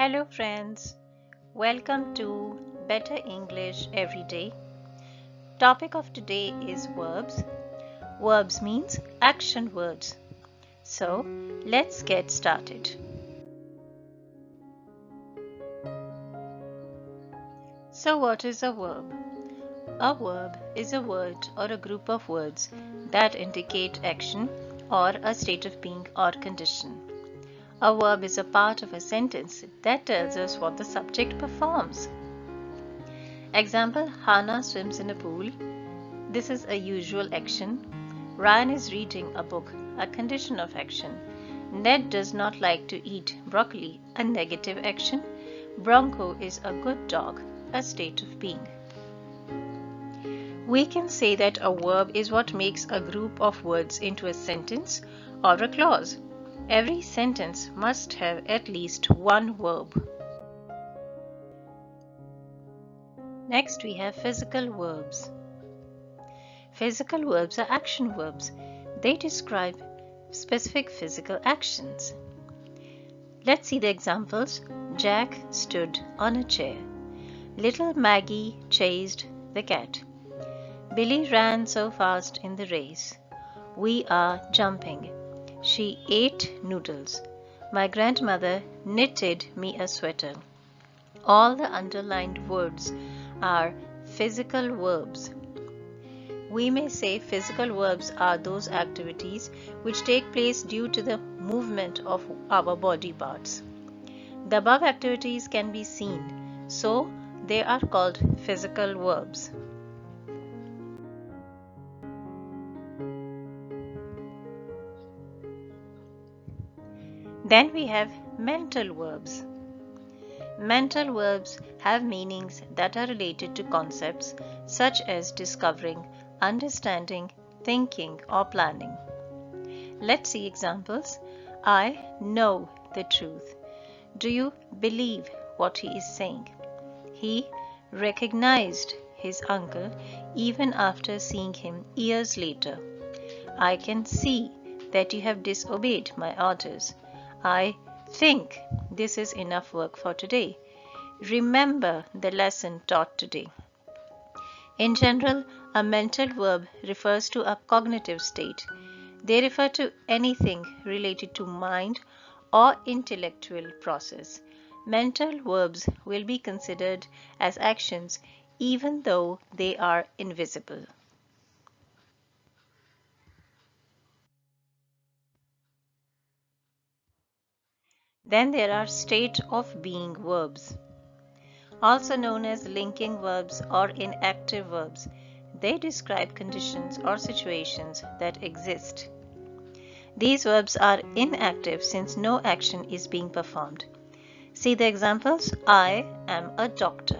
Hello friends, welcome to Better English Every Day. Topic of today is verbs. Verbs means action words. So let's get started. So what is a verb? A verb is a word or a group of words that indicate action or a state of being or condition. A verb is a part of a sentence that tells us what the subject performs. Example, Hannah swims in a pool. This is a usual action. Ryan is reading a book, a condition of action. Ned does not like to eat broccoli, a negative action. Bronco is a good dog, a state of being. We can say that a verb is what makes a group of words into a sentence or a clause. Every sentence must have at least one verb. Next, we have physical verbs. Physical verbs are action verbs. They describe specific physical actions. Let's see the examples. Jack stood on a chair. Little Maggie chased the cat. Billy ran so fast in the race. We are jumping. She ate noodles. My grandmother knitted me a sweater. All the underlined words are physical verbs. We may say physical verbs are those activities which take place due to the movement of our body parts. The above activities can be seen, so they are called physical verbs. Then we have mental verbs. Mental verbs have meanings that are related to concepts such as discovering, understanding, thinking, or planning. Let's see examples. I know the truth. Do you believe what he is saying? He recognized his uncle even after seeing him years later. I can see that you have disobeyed my orders. I think this is enough work for today. Remember the lesson taught today. In general, a mental verb refers to a cognitive state. They refer to anything related to mind or intellectual process. Mental verbs will be considered as actions even though they are invisible. Then there are state of being verbs, also known as linking verbs or inactive verbs. They describe conditions or situations that exist. These verbs are inactive since no action is being performed. See the examples. I am a doctor.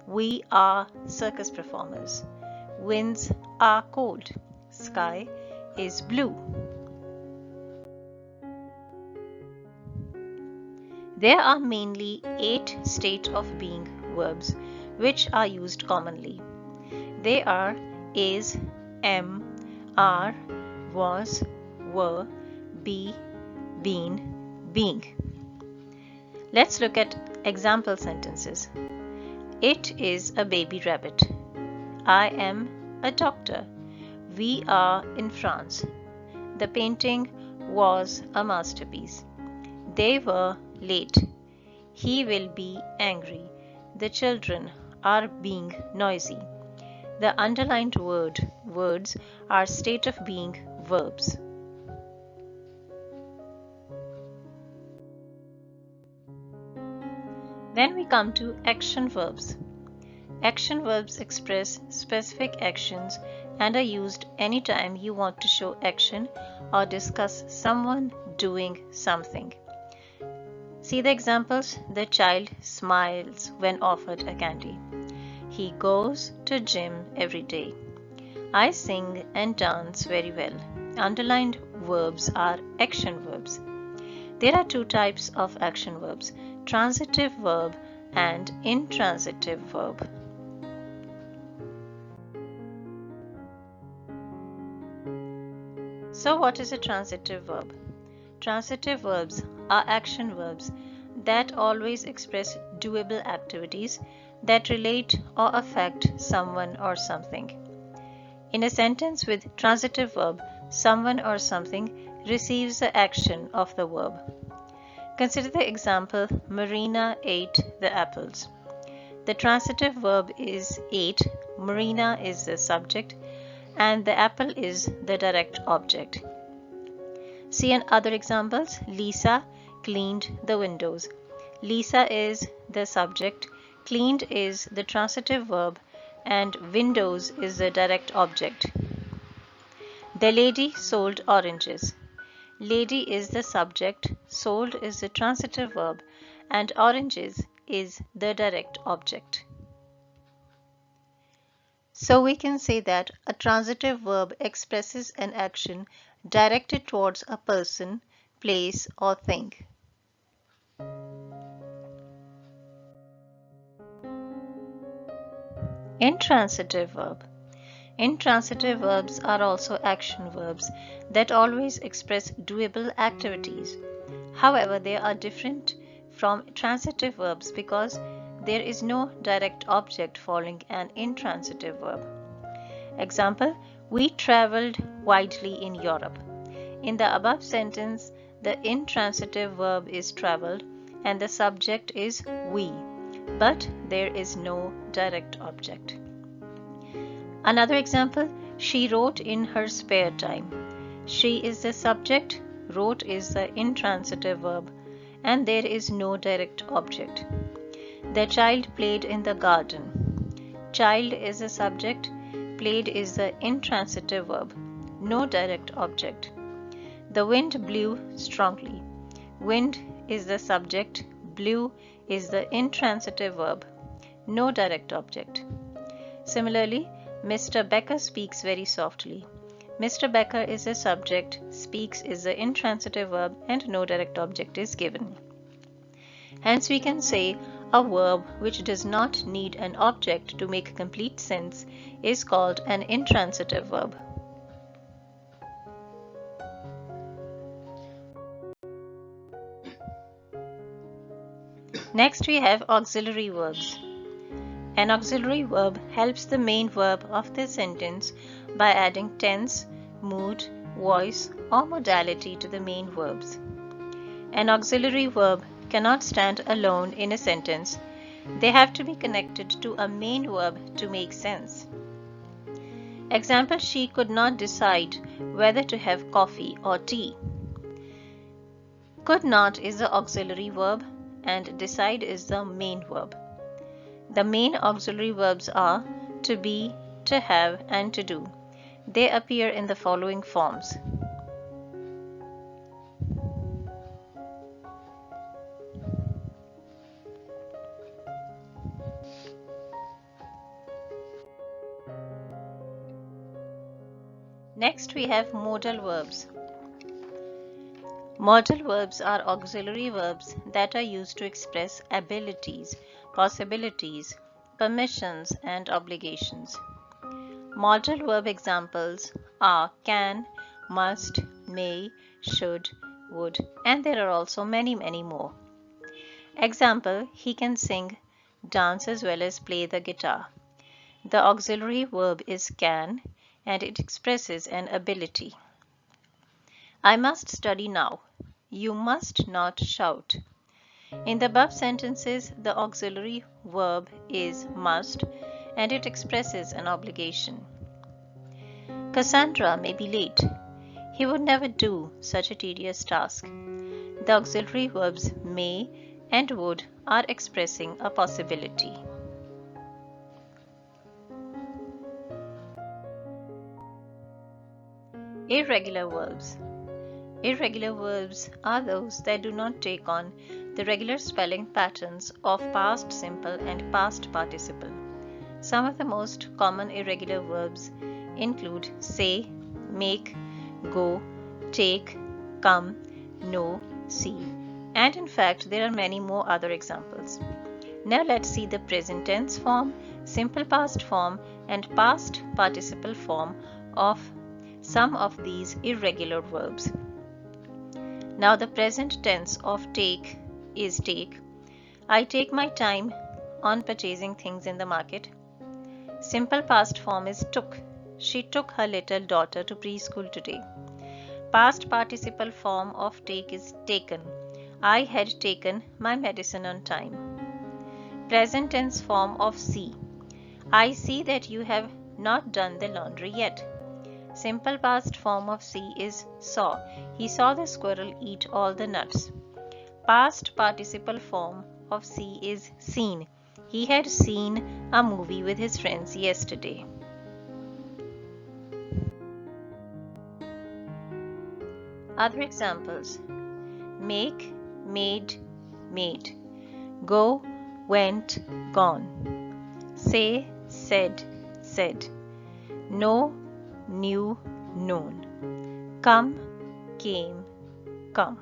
We are circus performers. Winds are cold. Sky is blue. There are mainly 8 state of being verbs which are used commonly. They are is, am, are, was, were, be, been, being. Let's look at example sentences. It is a baby rabbit. I am a doctor. We are in France. The painting was a masterpiece. They were late. He will be angry. The children are being noisy. The underlined words are state of being verbs. Then we come to action verbs. Action verbs express specific actions and are used anytime you want to show action or discuss someone doing something. See the examples. The child smiles when offered a candy. He goes to gym every day. I sing and dance very well. Underlined verbs are action verbs. There are 2 types of action verbs, transitive verb and intransitive verb. So what is a transitive verb? Transitive verbs are action verbs that always express doable activities that relate or affect someone or something. In a sentence with transitive verb, someone or something receives the action of the verb. Consider the example, Marina ate the apples. The transitive verb is ate, Marina is the subject, and the apple is the direct object. See in other examples, Lisa cleaned the windows. Lisa is the subject, cleaned is the transitive verb, and windows is the direct object. The lady sold oranges. Lady is the subject, sold is the transitive verb, and oranges is the direct object. So we can say that a transitive verb expresses an action directed towards a person, place, or thing. Intransitive verb. Intransitive verbs are also action verbs that always express doable activities. However, they are different from transitive verbs because there is no direct object following an intransitive verb. Example, we traveled widely in Europe. In the above sentence, the intransitive verb is traveled and the subject is we, but there is no direct object. Another example, she wrote in her spare time. She is the subject, wrote is the intransitive verb, and there is no direct object. The child played in the garden. Child is the subject, played is the intransitive verb, no direct object. The wind blew strongly. Wind is the subject, blew is the intransitive verb, no direct object. Similarly, Mr. Becker speaks very softly. Mr. Becker is the subject, speaks is the intransitive verb, and no direct object is given. Hence we can say a verb which does not need an object to make complete sense is called an intransitive verb. Next we have auxiliary verbs. An auxiliary verb helps the main verb of the sentence by adding tense, mood, voice, or modality to the main verbs. An auxiliary verb cannot stand alone in a sentence. They have to be connected to a main verb to make sense. Example, she could not decide whether to have coffee or tea. Could not is the auxiliary verb and decide is the main verb. The main auxiliary verbs are to be, to have, and to do. They appear in the following forms. Next we have modal verbs. Modal verbs are auxiliary verbs that are used to express abilities, possibilities, permissions, and obligations. Modal verb examples are can, must, may, should, would, and there are also many more. Example, he can sing, dance as well as play the guitar. The auxiliary verb is can and it expresses an ability. I must study now. You must not shout. In the above sentences, the auxiliary verb is must and it expresses an obligation. Cassandra may be late. He would never do such a tedious task. The auxiliary verbs may and would are expressing a possibility. Irregular verbs. Irregular verbs are those that do not take on the regular spelling patterns of past simple and past participle. Some of the most common irregular verbs include say, make, go, take, come, know, see, and in fact there are many more other examples. Now let's see the present tense form, simple past form, and past participle form of some of these irregular verbs. Now the present tense of take, is take. I take my time on purchasing things in the market. Simple past form is took. She took her little daughter to preschool today. Past participle form of take is taken. I had taken my medicine on time. Present tense form of see. I see that you have not done the laundry yet. Simple past form of see is saw. He saw the squirrel eat all the nuts. Past participle form of see is seen. He had seen a movie with his friends yesterday. Other examples: make, made, made. Go, went, gone. Say, said, said. Know, knew, known. Come, came, come.